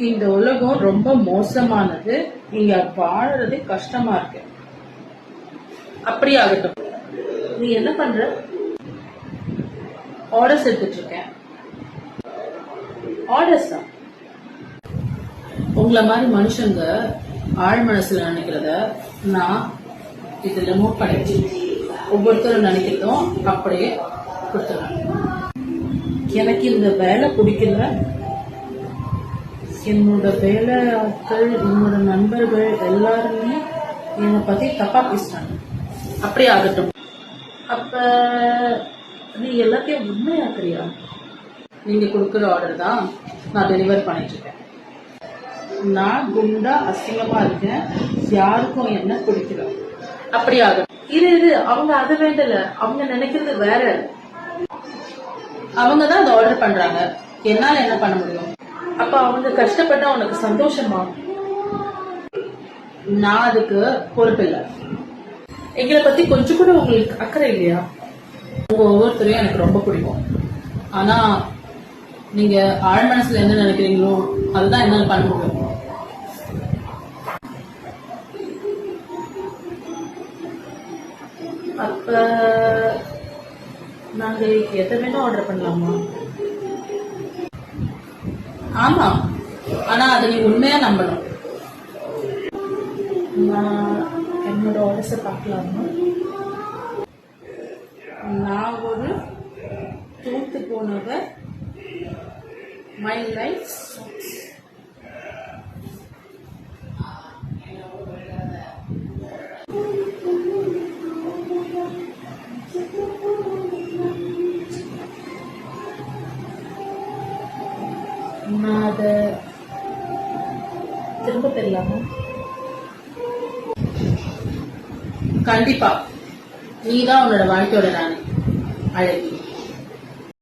இந்த உலகம் ரொம்ப மோசமானது. இங்க வாழறதே கஷ்டமா இருக்கு. அப்படி ஆகட்டும். நீ என்ன பண்ற? ஆர்டர்ஸ் எடுத்துட்டு இருக்கேன். ஆர்டர்ஸ் தான். உங்களை மாதிரி மனுஷங்க ஆழ் மனசுல நினைக்கிறத நான் இதுல நோட் பண்ணிடுச்சு. ஒவ்வொருத்தரும் நினைக்கிறதும் அப்படியே கொடுத்துருவேன். எனக்கு இந்த வேலை பிடிக்கல. என்னோட வேலை ஆட்கள், என்னோட நண்பர்கள் எல்லாருமே என்னை பத்தி தப்பா பேசுறாங்க. அப்படியே ஆகட்டும். அப்ப நீ எல்லாத்தையும் உண்மையாக்குறியா? நீங்க கொடுக்குற ஆர்டர் தான் நான் டெலிவர் பண்ணிட்டு இருக்கேன். நான் குண்டா அசிங்கமா இருக்கேன். யாருக்கும் என்ன பிடிக்கல. அப்படி ஆகட்டும். இது அவங்க அது வேண்டல. அவங்க நினைக்கிறது வேற. அவங்க தான் அதை ஆர்டர் பண்றாங்க. என்னால என்ன பண்ண முடியும்? அப்ப அவங்க கஷ்டப்பட்டா உனக்கு சந்தோஷமா? நான் அதுக்கு பொறுப்பில்லை. எங்களை பத்தி கொஞ்சம் கூட உங்களுக்கு அக்கறை இல்லையா? உங்க ஒவ்வொருத்தரையும் எனக்கு ரொம்ப பிடிக்கும். ஆனா நீங்க ஆழ் மனசுல என்ன நினைக்கிறீங்களோ அதுதான் என்னால பண்ண முடியும். அப்ப நாங்க எதை வேணா ஆர்டர் பண்ணலாமா? ஆமா, ஆனா அதை நீ உண்மையா நம்பணும். நான் என்னோட ஆர்டர்ஸை பார்க்கலாமா? நான் ஒரு தூத்து போனவர். மை லைஃப் நான் அதை திரும்ப பெறலாமா? கண்டிப்பா. நீதான் உன்னோட வாழ்க்கையோட ராணி. அழகி.